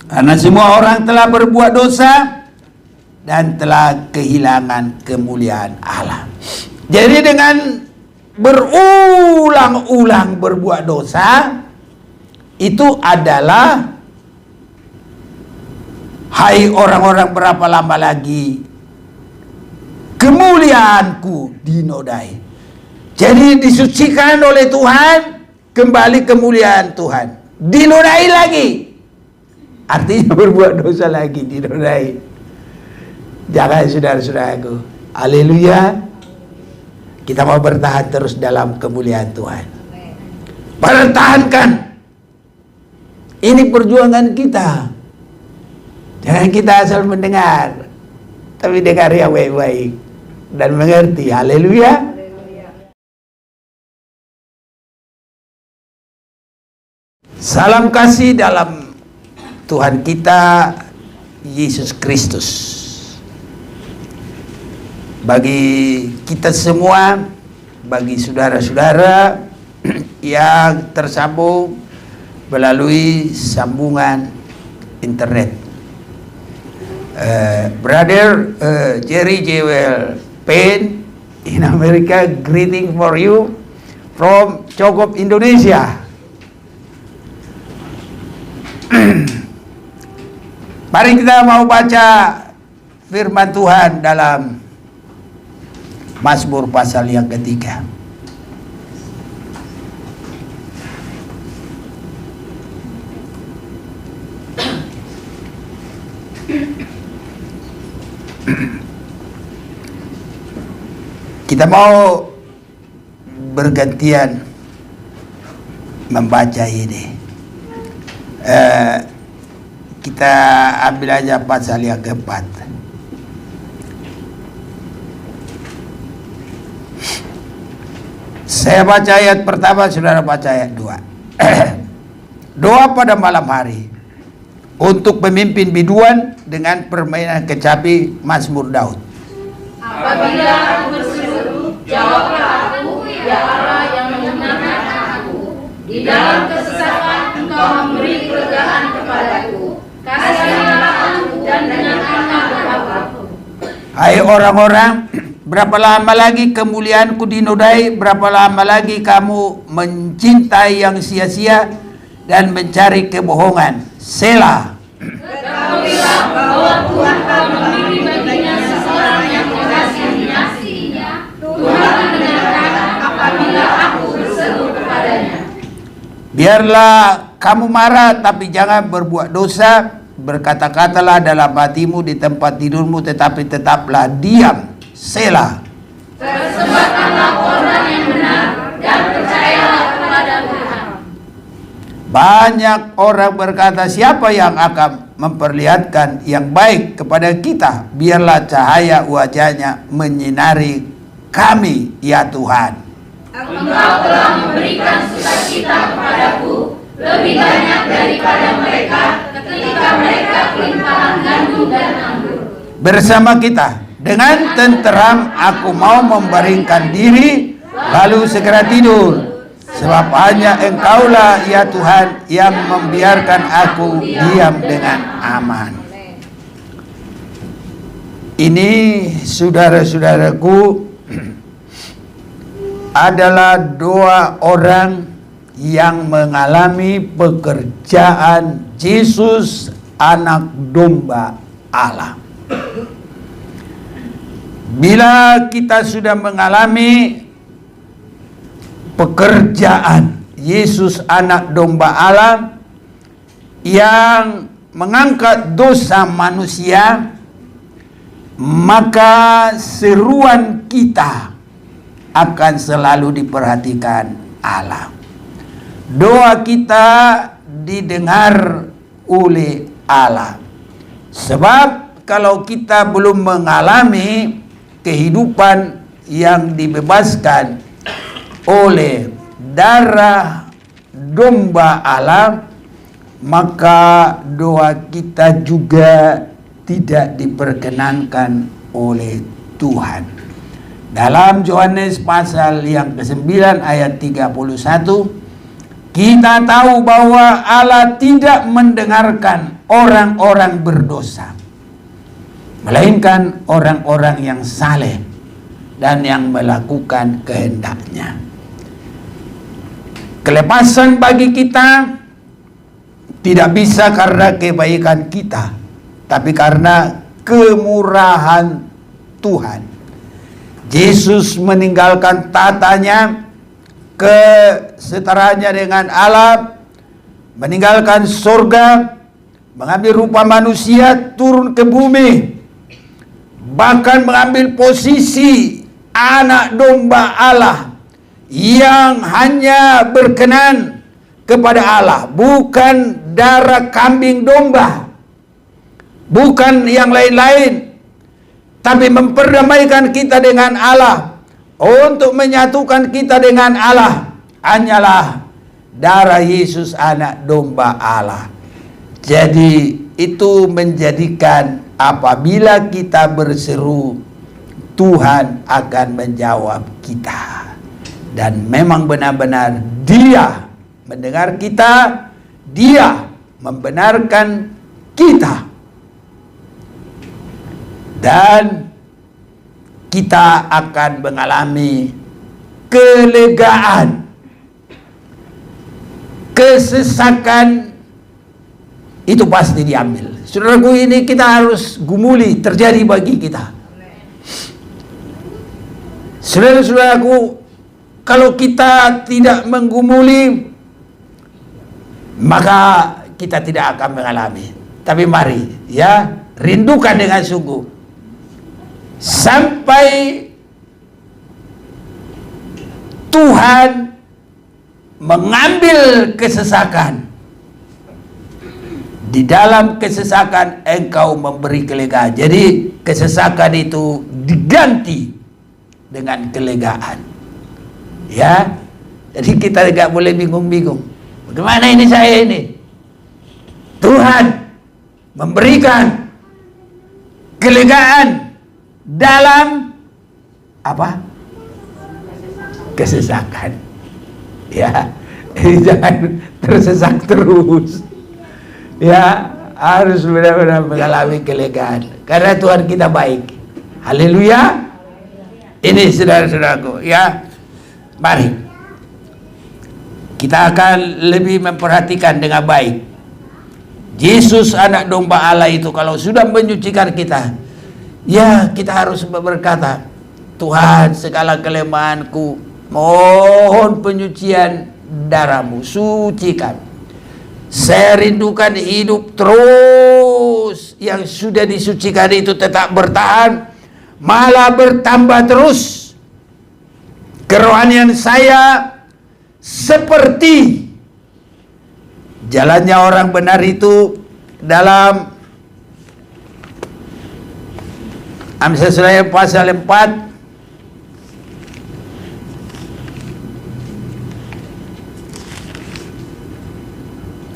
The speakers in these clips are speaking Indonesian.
Karena semua orang telah berbuat dosa dan telah kehilangan kemuliaan Allah. Jadi dengan berulang-ulang berbuat dosa, itu adalah, hai orang-orang, berapa lama lagi kemuliaanku dinodai. Jadi disucikan oleh Tuhan, kembali kemuliaan Tuhan, dinodai lagi. Artinya berbuat dosa lagi, dinodai. Jangan, saudara-saudaraku. Haleluya. Kita mau bertahan terus dalam kemuliaan Tuhan. Pertahankan. Ini perjuangan kita. Jangan kita asal mendengar, tapi dengar yang baik-baik dan mengerti. Haleluya. Salam kasih dalam Tuhan kita Yesus Kristus. Bagi kita semua, bagi saudara-saudara yang tersambung melalui sambungan internet. Brother Jerry Jewel Payne in America, greeting for you from Cokop, Indonesia. Mari kita mau baca firman Tuhan dalam Mazmur pasal yang ketiga. Kita mau bergantian membaca ini. Kita ambil aja pasal yang keempat. Saya baca ayat pertama, saudara baca ayat 2. Doa pada malam hari untuk pemimpin biduan dengan permainan kecapi, Mazmur Daud. Apabila aku berseru, jawablah aku, ya Allah yang membenarkan aku. Di dalam kesesatan Engkau memberi kelegaan kepadaku. Kasihilah aku dan dengarkanlah doaku. Hai orang-orang, berapa lama lagi kemuliaanku dinodai? Berapa lama lagi kamu mencintai yang sia-sia dan mencari kebohongan? Selah. Ketahuilah bahwa Tuhan telah memilih baginya seseorang yang mengasihinya. Tuhan mendengarkan apabila aku berseru kepadanya. Biarlah kamu marah, tapi jangan berbuat dosa. Berkata-katalah dalam hatimu di tempat tidurmu, tetapi tetaplah diam. Selah. Persembahkanlah korban yang benar dan percayalah kepada Tuhan. Banyak orang berkata, siapa yang akan memperlihatkan yang baik kepada kita? Biarlah cahaya wajahnya menyinari kami, ya Tuhan. Engkau telah memberikan sukacita kepadaku lebih banyak daripada mereka ketika mereka kelimpahan gandum dan anggur. Bersama kita dengan tenteram aku mau membaringkan diri, lalu segera tidur. Sebab hanya Engkaulah, ya Tuhan, yang membiarkan aku diam dengan aman. Ini, saudara-saudaraku, adalah doa orang yang mengalami pekerjaan Yesus, anak domba Allah. Bila kita sudah mengalami pekerjaan Yesus, anak domba Allah, yang mengangkat dosa manusia, maka seruan kita akan selalu diperhatikan Allah. Doa kita didengar oleh Allah. Sebab kalau kita belum mengalami kehidupan yang dibebaskan oleh darah domba Allah, maka doa kita juga tidak diperkenankan oleh Tuhan. Dalam Yohanes pasal yang ke-9 ayat 31, kita tahu bahwa Allah tidak mendengarkan orang-orang berdosa, melainkan orang-orang yang saleh dan yang melakukan kehendaknya. Kelepasan bagi kita tidak bisa karena kebaikan kita, tapi karena kemurahan Tuhan. Yesus meninggalkan tatanya, kesetaraannya dengan Allah, meninggalkan surga, mengambil rupa manusia, turun ke bumi, bahkan mengambil posisi anak domba Allah yang hanya berkenan kepada Allah, bukan darah kambing domba, bukan yang lain-lain, tapi memperdamaikan kita dengan Allah. Untuk menyatukan kita dengan Allah hanyalah darah Yesus anak domba Allah. Jadi itu menjadikan apabila kita berseru, Tuhan akan menjawab kita. Dan memang benar-benar Dia mendengar kita, Dia membenarkan kita. Dan kita akan mengalami kelegaan. Kesesakan itu pasti diambil. Saudaraku, ini kita harus gumuli terjadi bagi kita. Saudara-saudaraku, kalau kita tidak menggumuli, maka kita tidak akan mengalami. Tapi mari, ya, rindukan dengan sungguh sampai Tuhan mengambil kesesakan. Di dalam kesesakan engkau memberi kelegaan. Jadi kesesakan itu diganti dengan kelegaan. Ya, jadi kita tidak boleh bingung-bingung. Bagaimana ini saya ini? Tuhan memberikan kelegaan dalam apa? Kesesakan. Ya, jangan tersesak terus. Ya, harus benar-benar mengalami kelegaan. Karena Tuhan kita baik. Haleluya. Ini saudara-saudaraku, ya. Mari kita akan lebih memperhatikan dengan baik. Yesus anak domba Allah itu kalau sudah menyucikan kita, ya kita harus berkata, Tuhan, segala kelemahanku, mohon penyucian darah-Mu, sucikan. Saya rindukan hidup terus yang sudah disucikan itu tetap bertahan, malah bertambah terus. Kerohanian saya seperti jalannya orang benar itu dalam Amsal Suraya pasal 4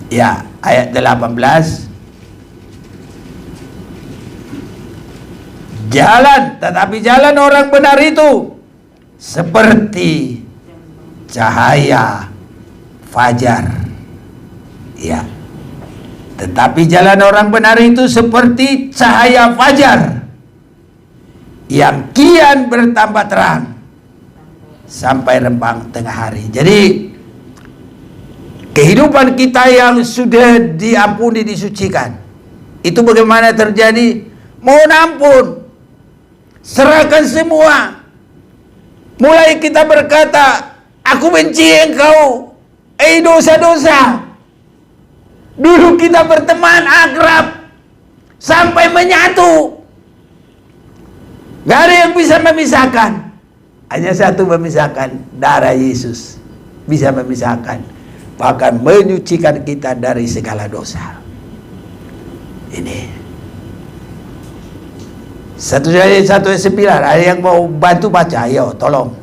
ya, ayat 18. Tetapi jalan orang benar itu seperti cahaya fajar. Ya. Tetapi jalan orang benar itu seperti cahaya fajar yang kian bertambah terang sampai rembang tengah hari. Jadi kehidupan kita yang sudah diampuni, disucikan, itu bagaimana terjadi? Mohon ampun, serahkan semua. Mulai kita berkata, aku benci engkau, dosa-dosa. Dulu kita berteman akrab sampai menyatu. Gak ada yang bisa memisahkan. Hanya satu memisahkan, darah Yesus bisa memisahkan, bahkan menyucikan kita dari segala dosa. Ini 1 9. Ada yang mau bantu baca? Ayo, tolong.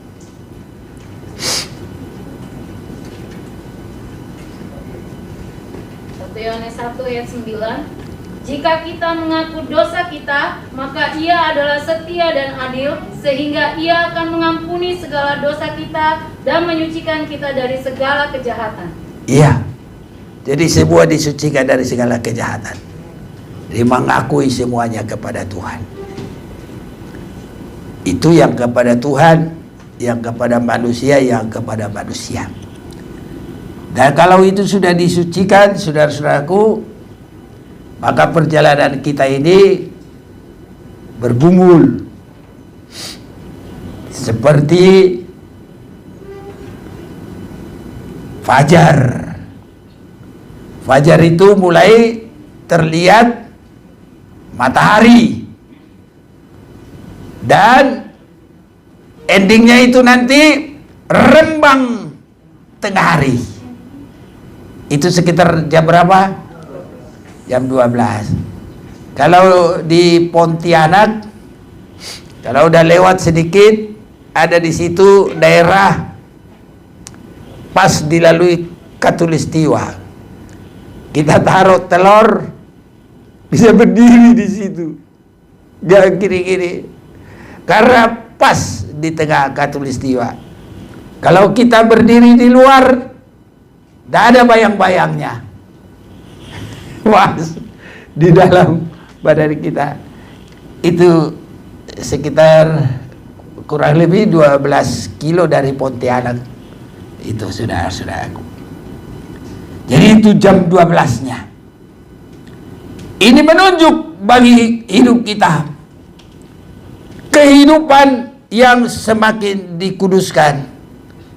1 Yohanes 1 ayat 9. Jika kita mengaku dosa kita, maka Ia adalah setia dan adil, sehingga Ia akan mengampuni segala dosa kita dan menyucikan kita dari segala kejahatan. Iya. Jadi semua disucikan dari segala kejahatan. Dia mengakui semuanya kepada Tuhan. Itu yang kepada Tuhan, yang kepada manusia, yang kepada manusia. Dan kalau itu sudah disucikan, saudara-saudaraku, maka perjalanan kita ini bergumul seperti fajar. Fajar itu mulai terlihat matahari, dan endingnya itu nanti rembang tengah hari. Itu sekitar jam berapa? Jam 12. Kalau di Pontianak, kalau udah lewat sedikit, ada di situ daerah pas dilalui Katulistiwa. Kita taruh telur, bisa berdiri di situ, gak gini-gini, karena pas di tengah Katulistiwa. Kalau kita berdiri di luar, tidak ada bayang-bayangnya, pas di dalam badan kita. Itu sekitar kurang lebih 12 kilo dari Pontianak. Itu saudara-saudaraku. Jadi itu jam 12-nya. Ini menunjuk bagi hidup kita kehidupan yang semakin dikuduskan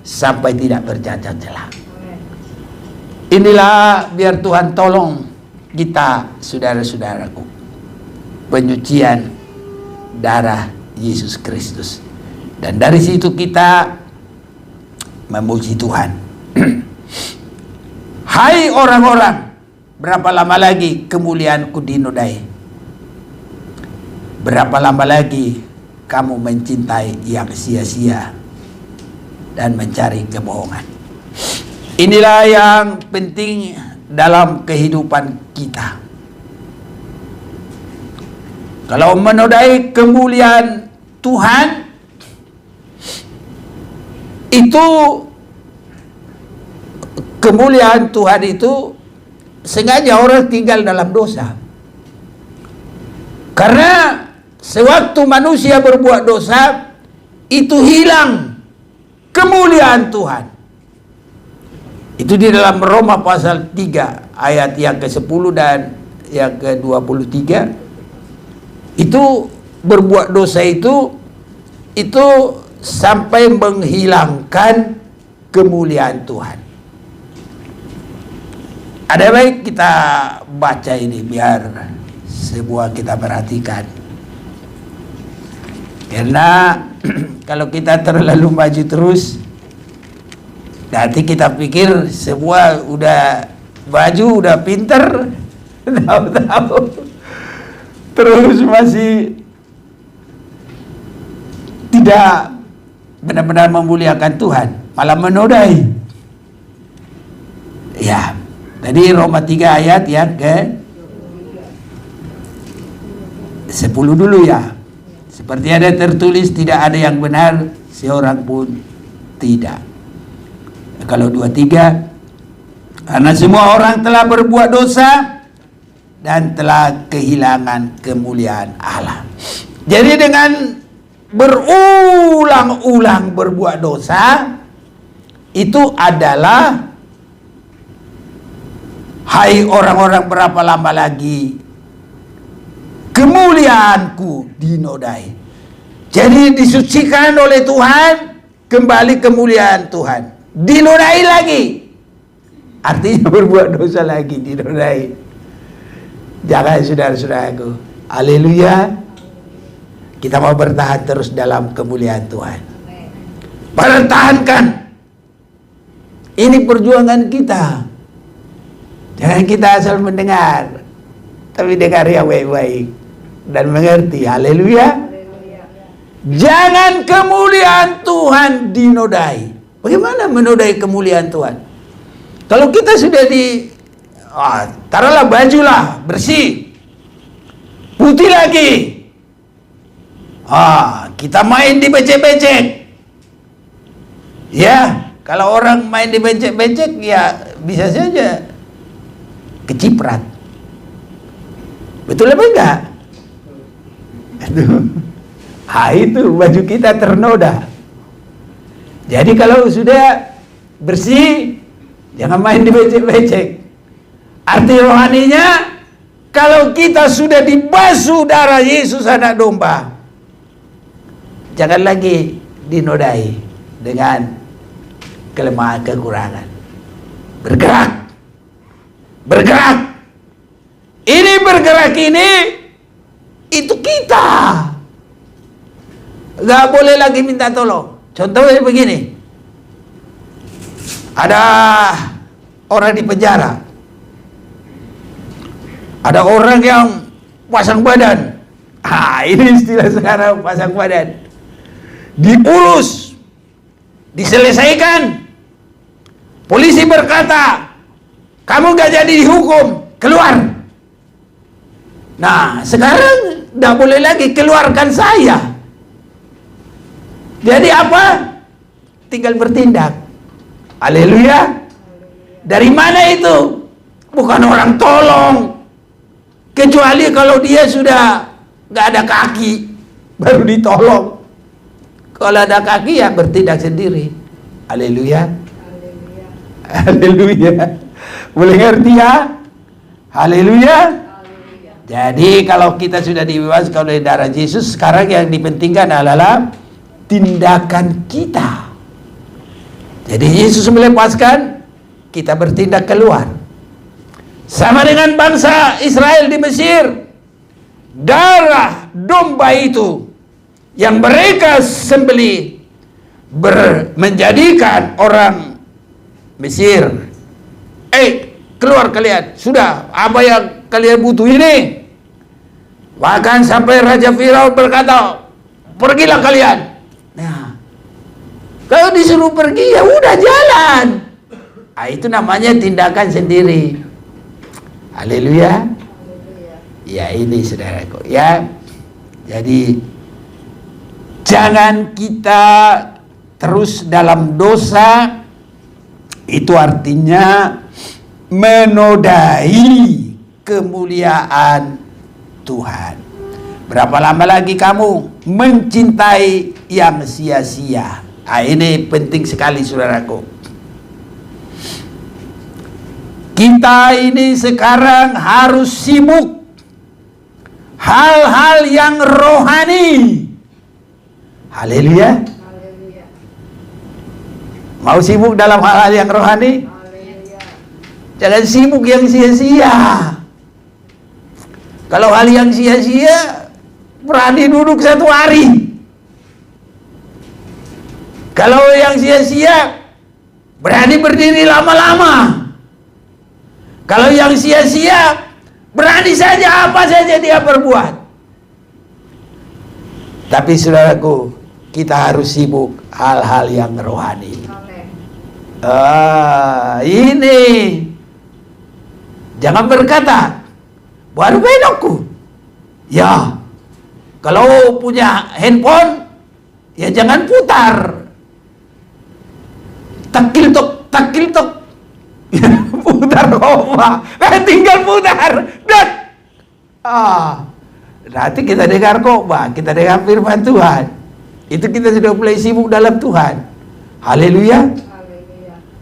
sampai tidak bercacat celah. Inilah biar Tuhan tolong kita, saudara-saudaraku, penyucian darah Yesus Kristus. Dan dari situ kita memuji Tuhan. Hai orang-orang, berapa lama lagi kemuliaanku dinodai? Berapa lama lagi kamu mencintai yang sia-sia dan mencari kebohongan? Inilah yang penting dalam kehidupan kita. Kalau menodai kemuliaan Tuhan, itu kemuliaan Tuhan itu sengaja orang tinggal dalam dosa. Karena sewaktu manusia berbuat dosa, itu hilang kemuliaan Tuhan. Itu di dalam Roma pasal 3 ayat yang ke-10 dan yang ke-23. Itu berbuat dosa itu sampai menghilangkan kemuliaan Tuhan. Ada baik kita baca ini biar sebuah kita perhatikan. Karena kalau kita terlalu maju terus, nanti kita pikir sebuah udah baju, udah pinter, tahu-tahu terus masih tidak benar-benar memuliakan Tuhan, malah menodai. Ya, tadi Roma 3 ayat yang ke 10 dulu ya. Seperti ada tertulis, tidak ada yang benar seorang pun tidak. Kalau 23, karena semua orang telah berbuat dosa dan telah kehilangan kemuliaan Allah. Jadi dengan berulang-ulang berbuat dosa, itu adalah, hai orang-orang, berapa lama lagi kemuliaanku dinodai. Jadi disucikan oleh Tuhan, kembali kemuliaan Tuhan, dinodai lagi. Artinya berbuat dosa lagi, dinodai. Jangan, saudara-saudaraku. Haleluya. Kita mau bertahan terus dalam kemuliaan Tuhan. Pertahankan. Ini perjuangan kita. Jangan kita asal mendengar, tapi dengar yang baik-baik dan mengerti. Haleluya. Jangan kemuliaan Tuhan dinodai. Bagaimana menodai kemuliaan Tuhan? Kalau kita sudah taruhlah bajulah bersih, putih lagi, kita main di becek-becek. Ya, kalau orang main di becek-becek, ya bisa saja keciprat. Betul apa enggak? Itu baju kita ternoda. Jadi kalau sudah bersih, jangan main dibecek-becek. Arti rohaninya, kalau kita sudah dibasuh darah Yesus anak domba, jangan lagi dinodai dengan kelemahan kekurangan. Bergerak. Ini bergerak ini, itu kita. Gak boleh lagi minta tolong. Contohnya begini, ada orang di penjara, ada orang yang pasang badan. Ini istilah sekarang, pasang badan. Diurus, diselesaikan. Polisi berkata, kamu gak jadi dihukum, keluar. Nah, sekarang gak boleh lagi keluarkan saya. Jadi apa? Tinggal bertindak. Haleluya. Dari mana itu? Bukan orang tolong. Kecuali kalau dia sudah gak ada kaki, baru ditolong. Kalau ada kaki ya bertindak sendiri. Haleluya. Haleluya. Boleh ngerti ya? Haleluya. Jadi kalau kita sudah dibebaskan oleh darah Yesus, sekarang yang dipentingkan adalah tindakan kita. Jadi Yesus melepaskan, kita bertindak keluar. Sama dengan bangsa Israel di Mesir. Darah domba itu yang mereka sembelih menjadikan orang Mesir, keluar kalian, sudah apa yang kalian butuh ini. Bahkan sampai Raja Firaun berkata, pergilah kalian. Nah, kalau disuruh pergi ya udah jalan. Itu namanya tindakan sendiri. Haleluya. Ya ini saudaraku ya. Jadi jangan kita terus dalam dosa. Itu artinya menodai kemuliaan Tuhan. Berapa lama lagi kamu mencintai yang sia-sia? Ini penting sekali saudaraku. Kita ini sekarang harus sibuk hal-hal yang rohani. Haleluya. Mau sibuk dalam hal-hal yang rohani? Jangan sibuk yang sia-sia. Kalau hal yang sia-sia, berani duduk 1 hari. Kalau yang sia-sia, berani berdiri lama-lama. Kalau yang sia-sia, berani saja apa saja dia perbuat. Tapi saudaraku, kita harus sibuk hal-hal yang rohani. Ini jangan berkata, baru belokku. Ya, kalau punya handphone, ya jangan putar. Takil tok. Putar koma. Tinggal putar. Dan nanti kita dengar khotbah, kita dengar firman Tuhan. Itu kita sudah mulai sibuk dalam Tuhan. Haleluya.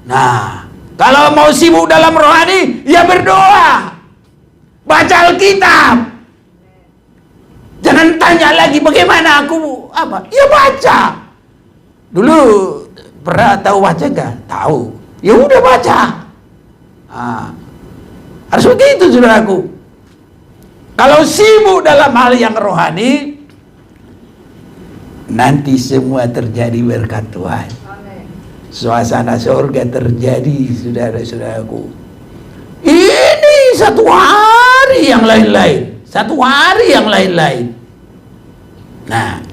Nah, kalau mau sibuk dalam rohani, ya berdoa. Baca Alkitab. Jangan tanya lagi bagaimana aku apa. Ya baca. Dulu pernah tahu baca enggak? Tahu. Ya udah baca. Harus begitu saudaraku. Kalau sibuk dalam hal yang rohani, nanti semua terjadi berkat Tuhan. Suasana surga terjadi, saudara-saudaraku. Ini 1 hari yang lain-lain. 1 hari yang lain-lain. Nah,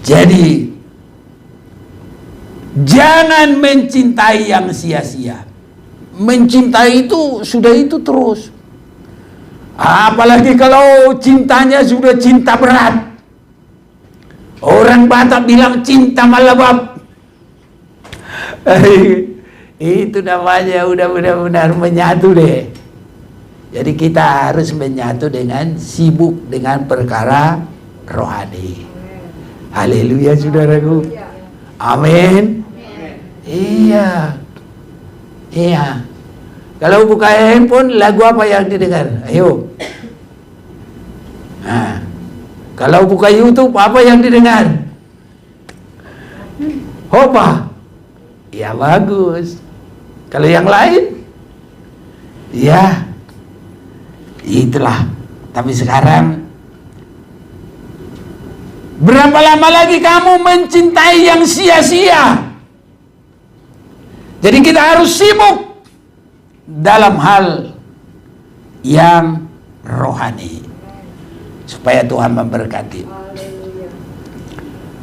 jadi jangan mencintai yang sia-sia. Mencintai itu sudah itu terus. Apalagi kalau cintanya sudah cinta berat. Orang Batak bilang cinta malabab. Itu namanya udah benar-benar menyatu deh. Jadi kita harus menyatu dengan sibuk dengan perkara rohani. Haleluya saudaraku. Amin. Iya. Iya. Kalau buka handphone, lagu apa yang didengar? Ayo. Nah, kalau buka YouTube, apa yang didengar? Hopa. Ya bagus. Kalau yang lain, ya itulah. Tapi sekarang, berapa lama lagi kamu mencintai yang sia-sia? Jadi kita harus sibuk dalam hal yang rohani, supaya Tuhan memberkati.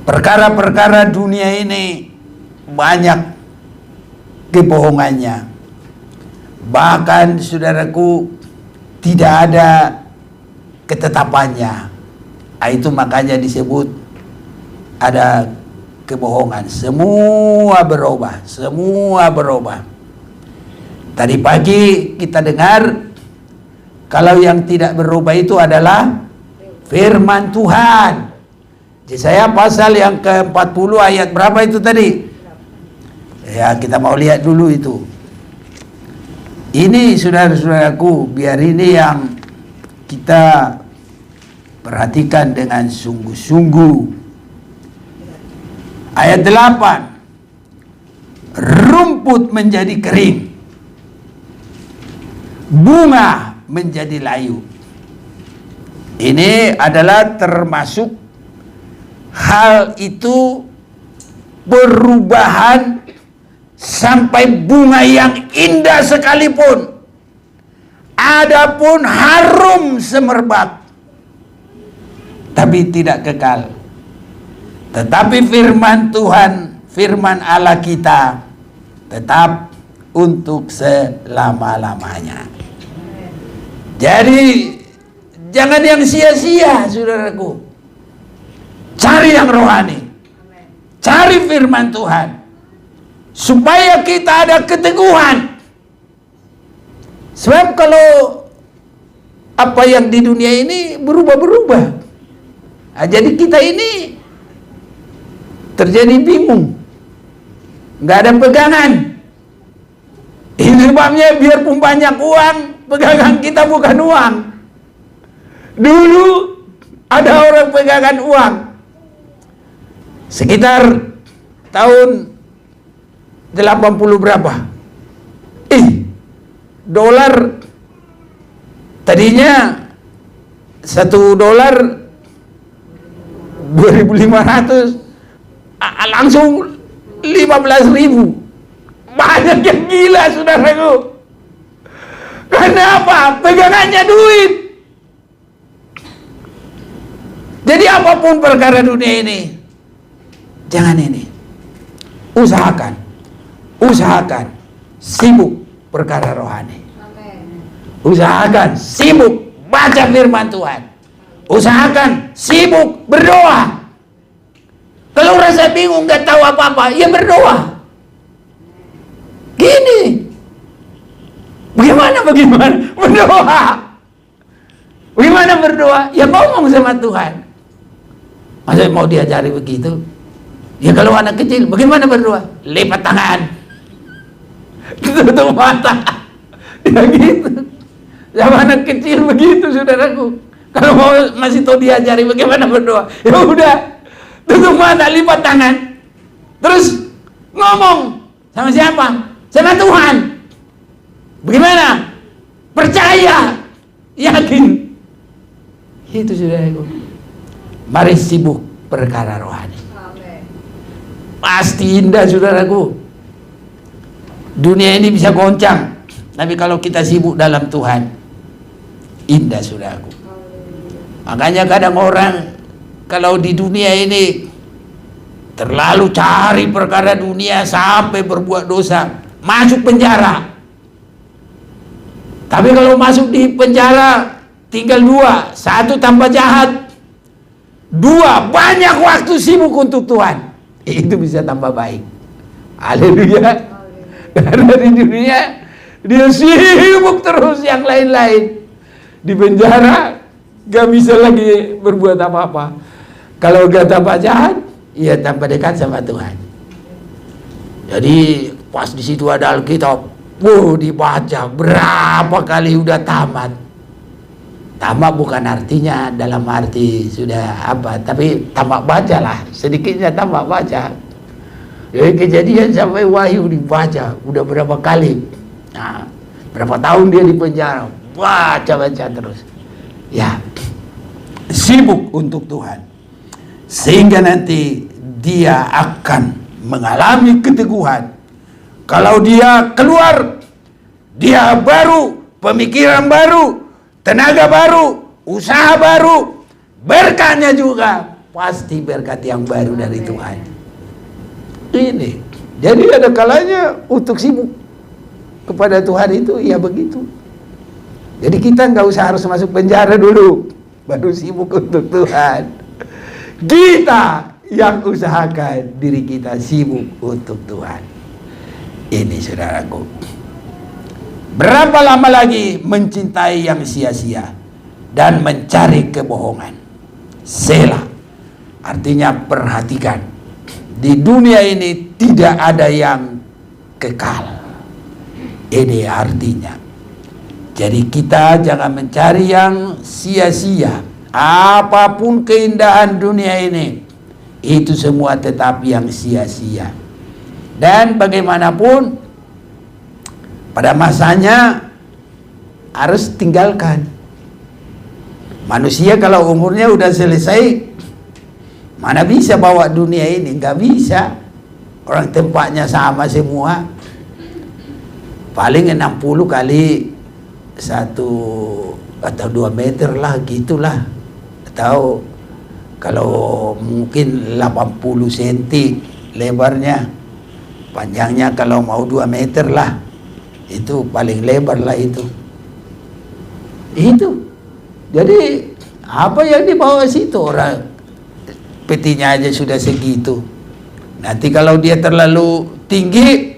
Perkara-perkara dunia ini banyak kebohongannya. Bahkan saudaraku, tidak ada ketetapannya. Itu makanya disebut ada kebohongan. Semua berubah, semua berubah. Tadi pagi kita dengar kalau yang tidak berubah itu adalah firman Tuhan. Yesaya pasal yang ke-40 ayat berapa itu tadi? Ya, kita mau lihat dulu itu. Ini saudara-saudaraku, biar ini yang kita perhatikan dengan sungguh-sungguh. Ayat 8. Rumput menjadi kering, bunga menjadi layu. Ini adalah termasuk hal itu perubahan. Sampai bunga yang indah sekalipun, adapun harum semerbak, tapi tidak kekal. Tetapi firman Tuhan, firman Allah kita tetap untuk selama-lamanya. Jadi jangan yang sia-sia saudaraku. Cari yang rohani. Cari firman Tuhan, supaya kita ada keteguhan. Sebab kalau apa yang di dunia ini berubah-berubah, nah, jadi kita ini terjadi bingung, nggak ada pegangan. Ini sebabnya biarpun banyak uang, pegangan kita bukan uang. Dulu ada orang pegangan uang, sekitar tahun 80 berapa? Dolar tadinya $1 2.500, langsung 15.000. Banyak yang gila saudaraku. Kenapa? Pegangannya duit. Jadi apapun perkara dunia ini, jangan ini. Usahakan sibuk perkara rohani. Usahakan sibuk baca firman Tuhan. Usahakan sibuk berdoa. Kalau rasa bingung gak tahu apa-apa, ya berdoa. Gini, bagaimana berdoa? Bagaimana berdoa? Ya ngomong sama Tuhan. Masa mau diajari begitu? Ya kalau anak kecil, bagaimana berdoa? Lipat tangan, tutup mata, ya gitu. Sama anak kecil begitu saudaraku. Kalau mau masih tahu diajari bagaimana berdoa, ya udah, tutup mata, lipat tangan, terus ngomong sama siapa? Sama Tuhan. Bagaimana? Percaya, yakin. Itu saudaraku. Mari sibuk perkara rohani. Pasti indah saudaraku. Dunia ini bisa goncang, tapi kalau kita sibuk dalam Tuhan, indah saudaraku. Makanya kadang orang kalau di dunia ini terlalu cari perkara dunia sampai berbuat dosa, masuk penjara. Tapi kalau masuk di penjara tinggal dua, satu tambah jahat, dua banyak waktu sibuk untuk Tuhan, itu bisa tambah baik. Haleluya. Karena di dunia dia sibuk terus yang lain-lain. di penjara, gak bisa lagi berbuat apa-apa. Kalau gak tambah jahat, ya tambah dekat sama Tuhan. Jadi pas di situ ada Alkitab, dibaca berapa kali udah tamat. Tamat bukan artinya dalam arti sudah apa, tapi tamat baca lah, sedikitnya tamat baca. Dari Kejadian sampai Wahyu dibaca, udah berapa kali. Nah, berapa tahun dia di penjara, baca terus. Ya, sibuk untuk Tuhan. Sehingga nanti dia akan mengalami keteguhan. Kalau dia keluar, dia baru, pemikiran baru, tenaga baru, usaha baru, berkatnya juga pasti berkat yang baru dari Tuhan. Ini, jadi ada kalanya untuk sibuk kepada Tuhan itu ya begitu. Jadi kita nggak usah harus masuk penjara dulu, baru sibuk untuk Tuhan. Kita yang usahakan diri kita sibuk untuk Tuhan. Ini saudaraku. Berapa lama lagi mencintai yang sia-sia dan mencari kebohongan? Selah. Artinya perhatikan. Di dunia ini tidak ada yang kekal. Ini artinya. Jadi kita jangan mencari yang sia-sia. Apapun keindahan dunia ini, itu semua tetap yang sia-sia. Dan bagaimanapun pada masanya harus tinggalkan. Manusia kalau umurnya udah selesai, mana bisa bawa dunia ini? Nggak bisa. Orang tempatnya sama semua. Paling 60 kali 1 atau 2 meter lah, gitulah. Atau kalau mungkin 80 cm lebarnya, panjangnya kalau mau 2 meter lah. Itu paling lebar lah itu. Jadi apa yang dibawa situ, orang petinya aja sudah segitu. Nanti kalau dia terlalu tinggi,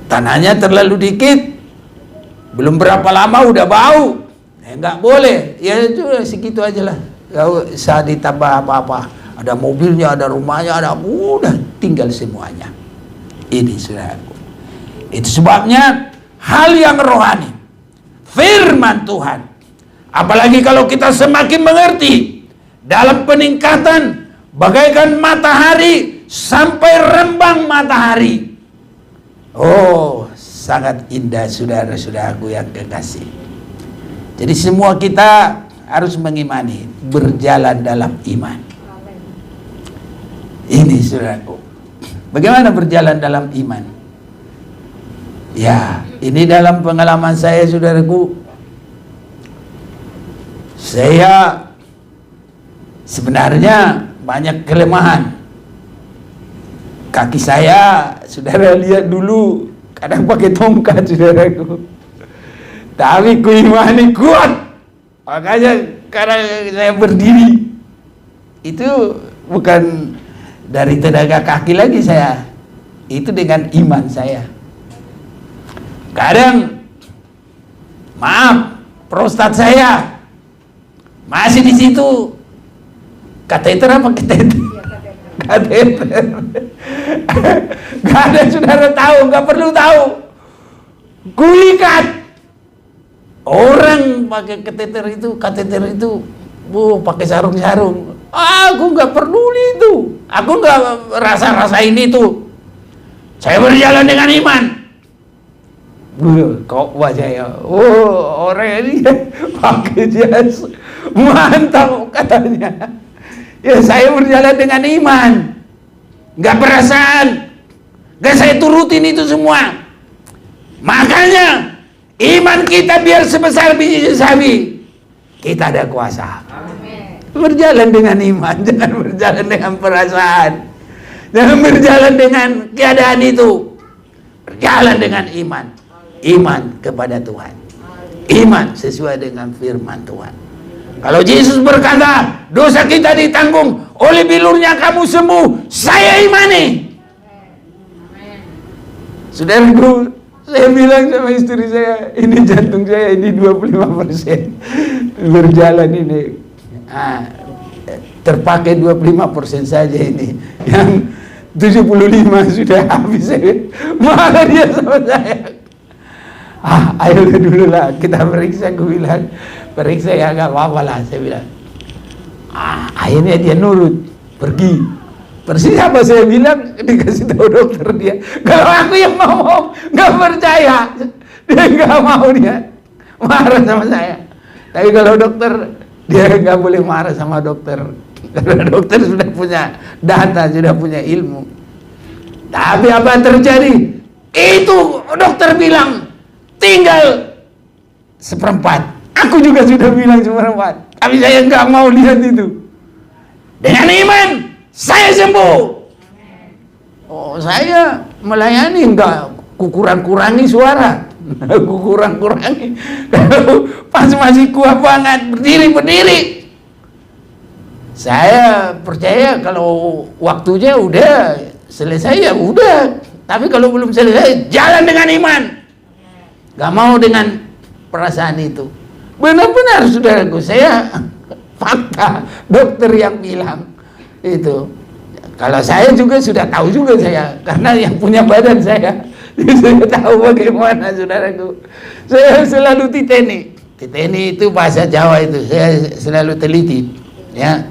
tanahnya terlalu dikit, belum berapa lama udah bau. Nggak boleh. Ya itu segitu aja lah. Gak usah ditambah apa-apa. Ada mobilnya, ada rumahnya, ada udah tinggal semuanya. Ini saudaraku. Itu sebabnya hal yang rohani, firman Tuhan, apalagi kalau kita semakin mengerti dalam peningkatan bagaikan matahari sampai rembang matahari. Oh, sangat indah saudara-saudaraku yang kekasih. Jadi semua kita harus mengimani, berjalan dalam iman. Ini saudaraku. Bagaimana berjalan dalam iman? Ya, ini dalam pengalaman saya saudaraku. Saya sebenarnya banyak kelemahan. Kaki saya, saudara lihat dulu, kadang pakai tongkat saudaraku. Tapi kuimani kuat. Makanya karena saya berdiri, itu bukan dari tenaga kaki lagi saya, itu dengan iman saya. Kadang, maaf, prostat saya masih di situ. Kateter apa kateter? Kateter. Gak ada saudara tahu, gak perlu tahu. Kuikat. Orang pakai kateter itu, pakai sarung-sarung. Aku nggak peduli itu. Aku nggak rasa-rasain itu. Saya berjalan dengan iman. Kok wajahnya, orang ini pakai jas, mantap katanya. Ya saya berjalan dengan iman, nggak perasaan, nggak saya turutin itu semua. Makanya iman kita biar sebesar biji sawi, kita ada kuasa. Berjalan dengan iman, jangan berjalan dengan perasaan, jangan berjalan dengan keadaan itu. Berjalan dengan iman, iman kepada Tuhan, iman sesuai dengan firman Tuhan. Kalau Yesus berkata, dosa kita ditanggung, oleh bilurnya kamu sembuh, saya imani. Saudaraku, Saya bilang sama istri saya, ini jantung saya ini 25% berjalan ini. Nah, terpakai 25% saja ini. Yang 75 sudah habis. Marah dia sama saya. Ayo dulu lah kita periksa, aku bilang. Periksa ya gak apa-apa lah, saya bilang. Akhirnya dia nurut, pergi. Persis apa saya bilang, dikasih tahu dokter dia. Kalau aku yang mau nggak percaya, dia nggak mau, dia marah sama saya. Tapi kalau dokter, dia nggak boleh marah sama dokter, karena dokter sudah punya data, sudah punya ilmu. Tapi apa yang terjadi? Itu dokter bilang tinggal seperempat. Aku juga sudah bilang seperempat, tapi saya nggak mau lihat itu. Dengan iman saya sembuh. Oh, saya melayani, enggak kurangi suara. Kurangi. Kalau pas masih kuat banget berdiri. Saya percaya kalau waktunya udah selesai ya udah. Tapi kalau belum selesai, jalan dengan iman. Gak mau dengan perasaan itu. Benar-benar saudaraku, saya fakta dokter yang bilang itu. Kalau saya juga sudah tahu juga saya, karena yang punya badan saya tahu bagaimana saudaraku. Saya selalu titeni itu bahasa Jawa itu, saya selalu teliti ya.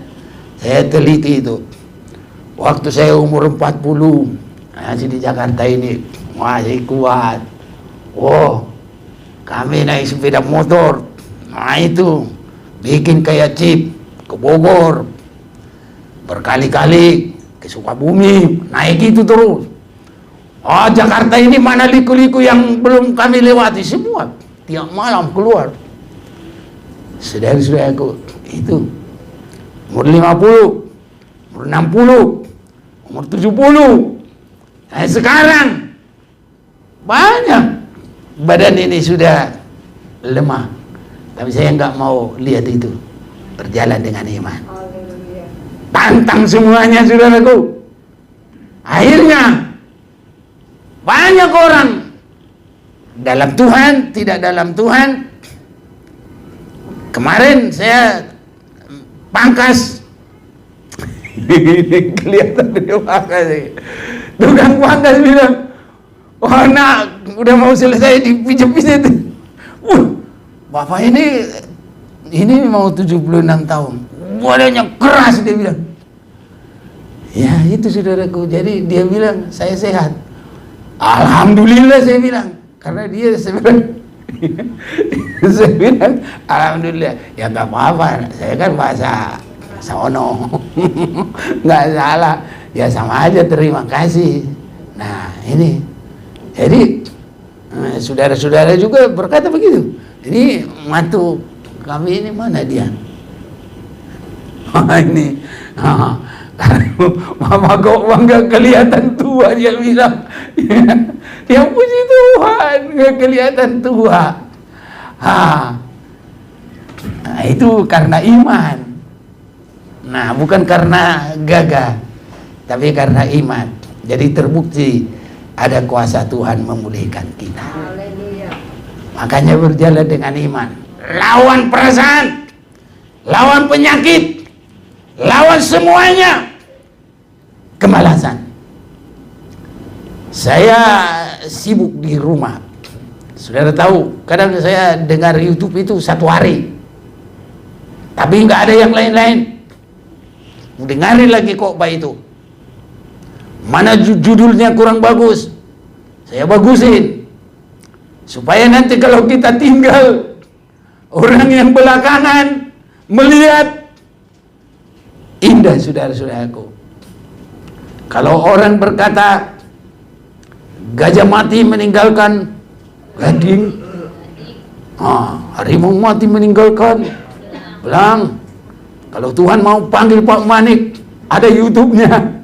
Saya teliti itu. Waktu saya umur 40 masih di Jakarta ini masih kuat. Oh, kami naik sepeda motor, nah itu bikin kayak chip ke Bogor, berkali-kali ke Sukabumi, naik itu terus. Oh, Jakarta ini mana liku-liku yang belum kami lewati, semua tiap malam keluar. Saudara-saudaraku, itu umur 50, umur 60, umur 70. Nah, sekarang banyak badan ini sudah lemah, tapi saya nggak mau lihat itu. Berjalan dengan iman. Tantang semuanya saudaraku. Akhirnya banyak orang dalam Tuhan, tidak dalam Tuhan. Kemarin saya pangkas. Kelihatan dia pangkas. Tukang pangkas bilang, oh nak, udah mau selesai dipijat-pijat. Bapak ini mau 76 tahun. Badannya keras, dia bilang. Ya itu saudaraku. Jadi dia bilang saya sehat. Alhamdulillah saya bilang. Karena dia sebenarnya saya bilang alhamdulillah. Ya gak apa-apa. Saya kan bahasa sono. Gak salah. Ya sama aja, terima kasih. Nah ini. Jadi saudara-saudara juga berkata begitu. Ini mantu kami ini mana dia? Ini mama kok nggak kelihatan tua, dia bilang. Yang puji Tuhan nggak kelihatan tua. Nah, itu karena iman. Nah, bukan karena gagah, tapi karena iman. Jadi terbukti ada kuasa Tuhan memulihkan kita. Makanya berjalan dengan iman. Lawan perasaan, lawan penyakit, lawan semuanya kemalasan. Saya sibuk di rumah. Saudara tahu, kadang saya dengar YouTube itu 1 hari, tapi nggak ada yang lain-lain. Dengarin lagi khotbah itu. Mana judulnya kurang bagus, saya bagusin. Supaya nanti kalau kita tinggal, orang yang belakangan melihat indah saudara-saudaraku. Kalau orang berkata gajah mati meninggalkan gading, harimau mati meninggalkan belang. Kalau Tuhan mau panggil Pak Manik, ada YouTube-nya.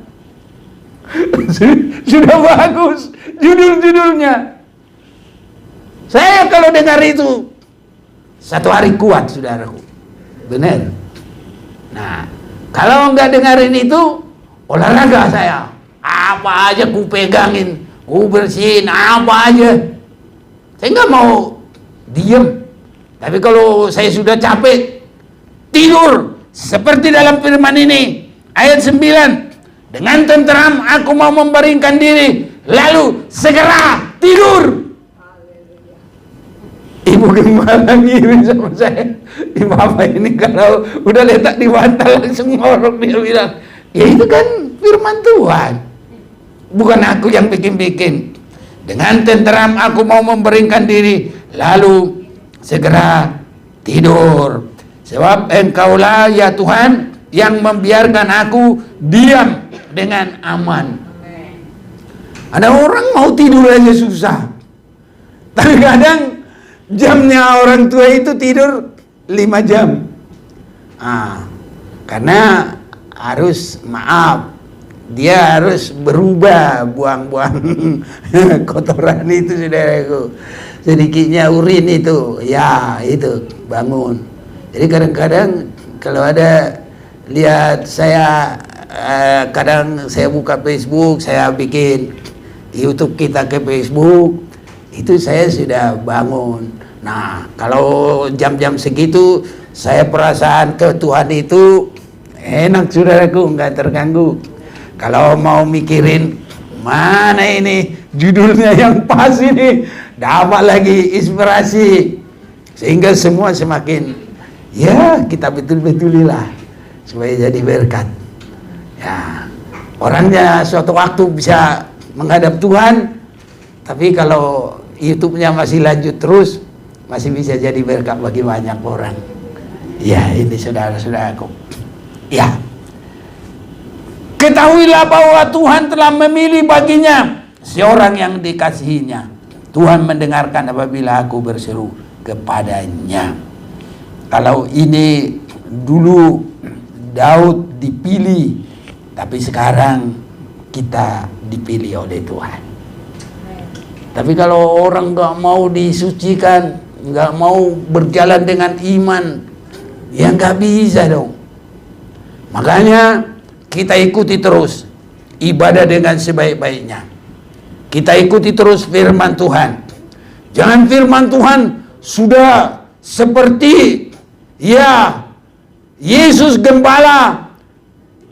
Sudah bagus judul-judulnya. Saya kalau dengar itu 1 hari kuat saudaraku. Benar. Nah, kalau nggak dengarin itu, olahraga saya. Apa aja ku pegangin, ku bersihin, apa aja. Saya nggak mau diam. Tapi kalau saya sudah capek, tidur. Seperti dalam firman ini, ayat 9. Dengan tenteram aku mau membaringkan diri, lalu segera tidur. Ibu gembala ngiri sama saya. Ibu apa ini kalau udah letak di bantal langsung ngorok, dia bilang, ya itu kan firman Tuhan. Bukan aku yang bikin-bikin. Dengan tenteram aku mau membaringkan diri, lalu segera tidur. Sebab Engkaulah ya Tuhan yang membiarkan aku diam dengan aman. Ada orang mau tidur aja susah. Tapi kadang jamnya orang tua itu tidur 5 jam. Karena harus, maaf, dia harus berubah, buang-buang kotoran itu, saudaraku. Sedikitnya urin itu, ya itu, bangun. Jadi kadang-kadang kalau ada lihat saya, kadang saya buka Facebook, saya bikin YouTube kita ke Facebook, itu saya sudah bangun. Nah, kalau jam-jam segitu, saya perasaan ke Tuhan itu enak, saudaraku, nggak terganggu. Kalau mau mikirin, mana ini judulnya yang pas ini, dapat lagi inspirasi. Sehingga semua semakin, ya kita betul-betulilah, supaya jadi berkat. Ya, orangnya suatu waktu bisa menghadap Tuhan, tapi kalau YouTube-nya masih lanjut terus, masih bisa jadi berkat bagi banyak orang. Ya, ini saudara-saudaraku. Ya, ketahuilah bahwa Tuhan telah memilih baginya seorang yang dikasihinya. Tuhan mendengarkan apabila aku berseru kepadanya. Kalau ini dulu Daud dipilih, tapi sekarang kita dipilih oleh Tuhan. Tapi kalau orang nggak mau disucikan, nggak mau berjalan dengan iman, ya nggak bisa dong. Makanya kita ikuti terus ibadah dengan sebaik-baiknya. Kita ikuti terus firman Tuhan. Jangan firman Tuhan sudah seperti ya Yesus gembala,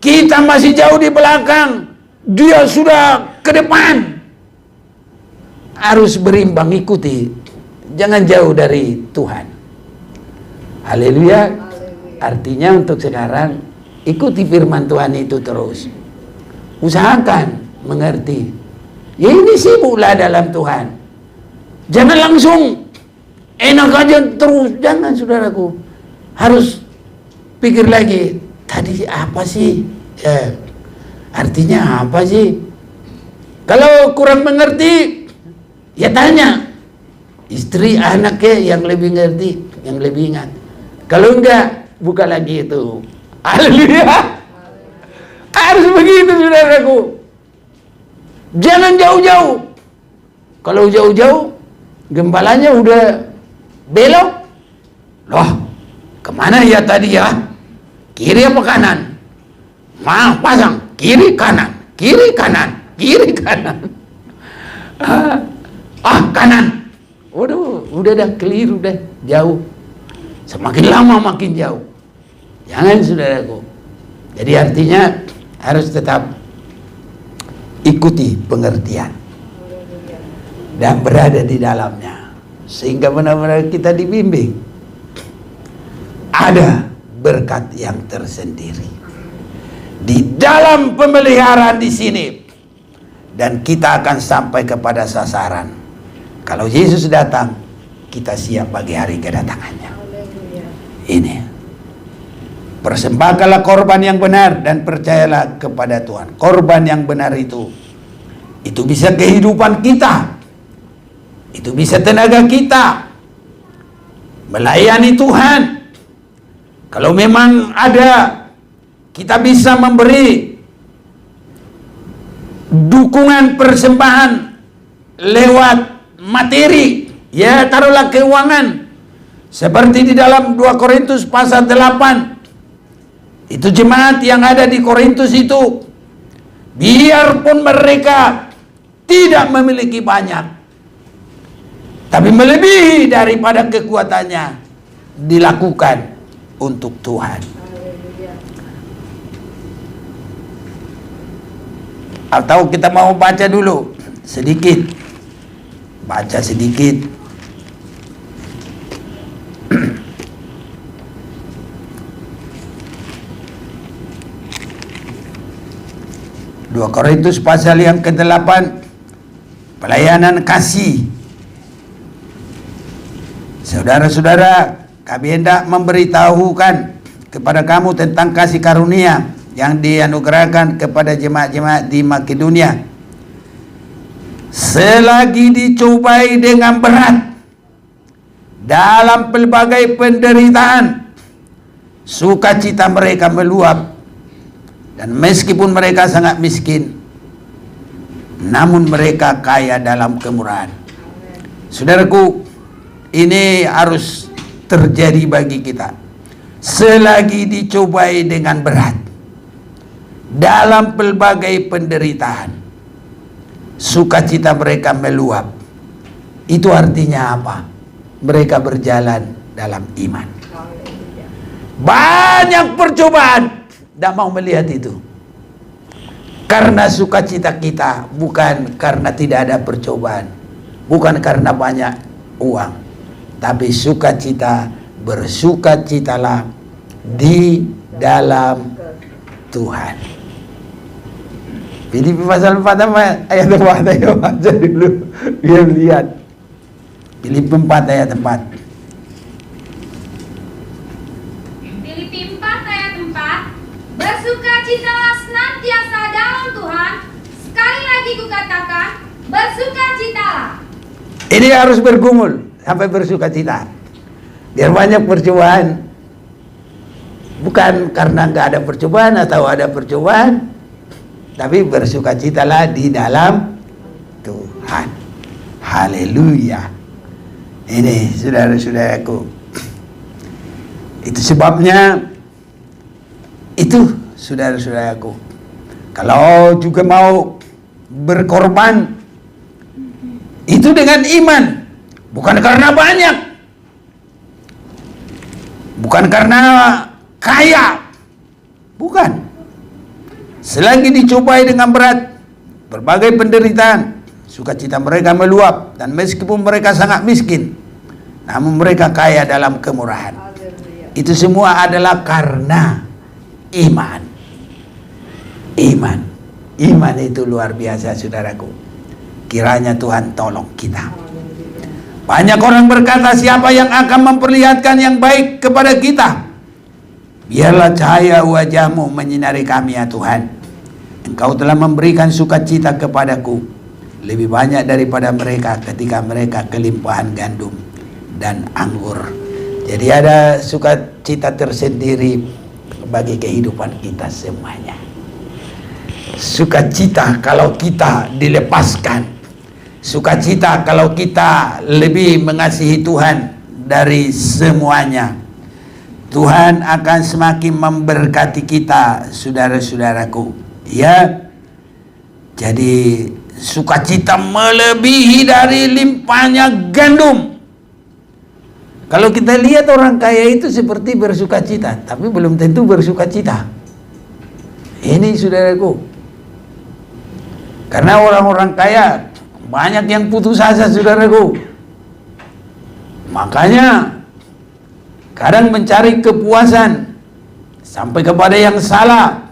kita masih jauh di belakang, dia sudah ke depan. Harus berimbang, ikuti. Jangan jauh dari Tuhan. Haleluya. Artinya untuk sekarang, ikuti firman Tuhan itu terus. Usahakan mengerti. Ya ini sibuklah dalam Tuhan. Jangan langsung enak aja terus. Jangan, saudaraku. Harus pikir lagi. Tadi apa sih? Ya, artinya apa sih? Kalau kurang mengerti, ya tanya. Istri, anaknya yang lebih ngerti, yang lebih ingat. Kalau enggak, buka lagi itu. Haleluya. Harus begitu, saudaraku. Jangan jauh-jauh. Kalau jauh-jauh, gembalanya udah belok. Loh, kemana ya tadi ya? Kiri apa kanan? Pasang. Kiri kanan. Kiri kanan. Kiri kanan. Kanan. Waduh, udah dah keliru dah. Jauh. Semakin lama makin jauh. Jangan, saudaraku. Jadi artinya harus tetap ikuti pengertian dan berada di dalamnya, sehingga benar-benar kita dibimbing. Ada berkat yang tersendiri di dalam pemeliharaan di sini, dan kita akan sampai kepada sasaran. Kalau Yesus datang, kita siap bagi hari kedatangannya. Ini, persembahkanlah korban yang benar dan percayalah kepada Tuhan. Korban yang benar itu bisa kehidupan kita, itu bisa tenaga kita melayani Tuhan. Kalau memang ada, kita bisa memberi dukungan persembahan lewat materi, ya taruhlah keuangan. Seperti di dalam 2 Korintus pasal 8. Itu jemaat yang ada di Korintus itu, biarpun mereka tidak memiliki banyak, tapi melebihi daripada kekuatannya dilakukan untuk Tuhan. Atau kita mau baca dulu sedikit, baca sedikit. 2 Korintus pasal yang ke-8, pelayanan kasih. Saudara-saudara, kami hendak memberitahukan kepada kamu tentang kasih karunia yang dianugerahkan kepada jemaat-jemaat di Makedonia. Selagi dicobai dengan berat dalam pelbagai penderitaan, sukacita mereka meluap. Dan meskipun mereka sangat miskin, namun mereka kaya dalam kemurahan. Saudaraku, ini harus terjadi bagi kita. Selagi dicobai dengan berat dalam pelbagai penderitaan, sukacita mereka meluap. Itu artinya apa? Mereka berjalan dalam iman. Banyak percobaan, tidak mau melihat itu. Karena sukacita kita bukan karena tidak ada percobaan, bukan karena banyak uang, tapi sukacita, bersukacitalah di dalam Tuhan. Filipi pasal 4 ayat 4, ayo baca dulu biar lihat. Filipi 4 ayat 4. Filipi 4 ayat 4. Bersukacitalah senantiasa dalam Tuhan. Sekali lagi kukatakan, bersukacitalah. Ini harus bergumul sampai bersukacita. Biar banyak percobaan. Bukan karena nggak ada percobaan atau ada percobaan, tapi bersukacitalah di dalam Tuhan. Haleluya. Ini saudara-saudaraku, itu sebabnya. Itu saudara-saudaraku, kalau juga mau berkorban, itu dengan iman, bukan karena banyak, bukan karena kaya, bukan. Selagi dicobai dengan berat berbagai penderitaan, sukacita mereka meluap. Dan meskipun mereka sangat miskin, namun mereka kaya dalam kemurahan. Itu semua adalah karena iman. Iman itu luar biasa, saudaraku. Kiranya Tuhan tolong kita. Banyak orang berkata, siapa yang akan memperlihatkan yang baik kepada kita? Biarlah cahaya wajah-Mu menyinari kami, ya Tuhan. Engkau telah memberikan sukacita kepadaku lebih banyak daripada mereka ketika mereka kelimpahan gandum dan anggur. Jadi ada sukacita tersendiri bagi kehidupan kita semuanya. Sukacita kalau kita dilepaskan, sukacita kalau kita lebih mengasihi Tuhan dari semuanya. Tuhan akan semakin memberkati kita, saudara-saudaraku. Ya, jadi sukacita melebihi dari limpahnya gandum. Kalau kita lihat orang kaya itu seperti bersukacita, tapi belum tentu bersukacita. Ini saudaraku, karena orang-orang kaya banyak yang putus asa, saudaraku. Makanya kadang mencari kepuasan sampai kepada yang salah,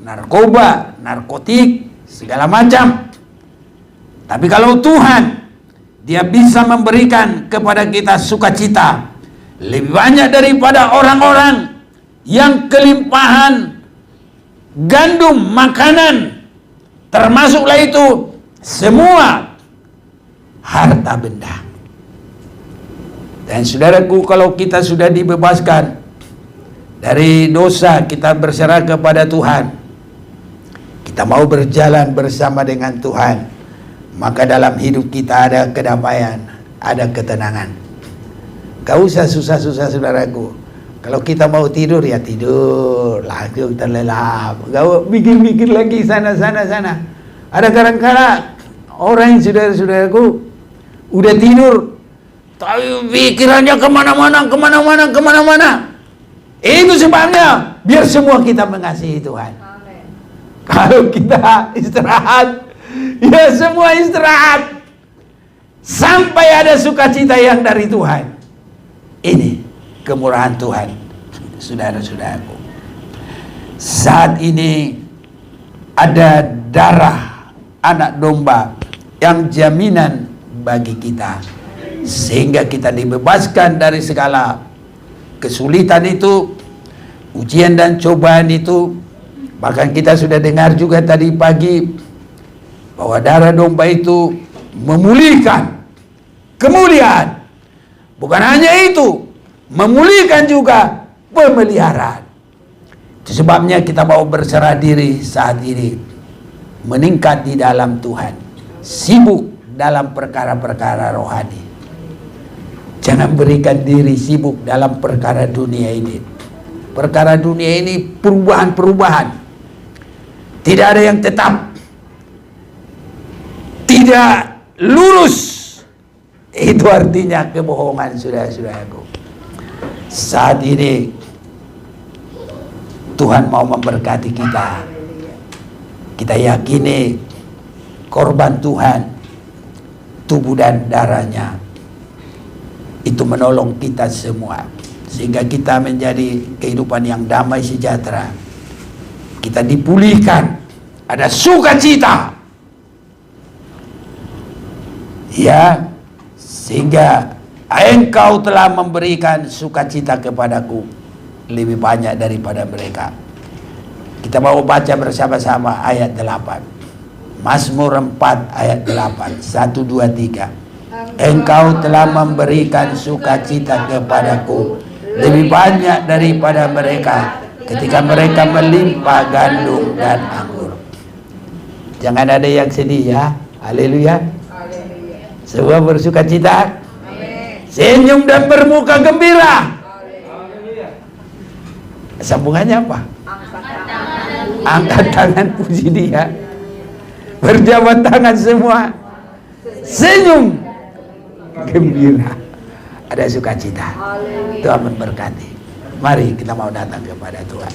narkoba, narkotik, segala macam. Tapi kalau Tuhan, Dia bisa memberikan kepada kita sukacita lebih banyak daripada orang-orang yang kelimpahan gandum, makanan, termasuklah itu semua harta benda. Dan saudaraku, kalau kita sudah dibebaskan dari dosa, kita berserah kepada Tuhan, kita mau berjalan bersama dengan Tuhan, maka dalam hidup kita ada kedamaian, ada ketenangan. Gak usah susah-susah, saudaraku. Kalau kita mau tidur, ya tidur, langsung terlelap. Gak mikir-mikir lagi sana. Ada kadang-kadang orang yang saudara-saudaraku udah tidur tapi pikirannya kemana-mana. Itu sebabnya biar semua kita mengasihi Tuhan. Kalau kita istirahat, ya semua istirahat sampai ada sukacita yang dari Tuhan. Ini kemurahan Tuhan, saudara-saudaraku. Saat ini ada darah anak domba yang jaminan bagi kita, sehingga kita dibebaskan dari segala kesulitan itu, ujian dan cobaan itu. Bahkan kita sudah dengar juga tadi pagi bahwa darah domba itu memulihkan kemuliaan. Bukan hanya itu, memulihkan juga pemeliharaan. Itu sebabnya kita mau berserah diri saat ini, meningkat di dalam Tuhan, sibuk dalam perkara-perkara rohani. Jangan berikan diri sibuk dalam perkara dunia ini. Perkara dunia ini perubahan-perubahan. Tidak ada yang tetap. Tidak lurus. Itu artinya kebohongan, saudara-saudaraku. Saat ini Tuhan mau memberkati kita. Kita yakini korban Tuhan, tubuh dan darahnya, itu menolong kita semua, sehingga kita menjadi kehidupan yang damai sejahtera. Kita dipulihkan, ada sukacita, ya, sehingga Engkau telah memberikan sukacita kepadaku lebih banyak daripada mereka. Kita mau baca bersama-sama ayat 8. Mazmur 4 ayat 8. 1, 2, 3. Engkau telah memberikan sukacita kepadaku lebih banyak daripada mereka ketika mereka melimpah gandum dan anggur. Jangan ada yang sedih, ya. Haleluya. Semua bersukacita, senyum dan bermuka gembira. Sambungannya apa? Angkat tangan puji Dia. Berjabat tangan semua, senyum gembira. Ada sukacita. Tuhan memberkati. Mari kita mau datang kepada Tuhan.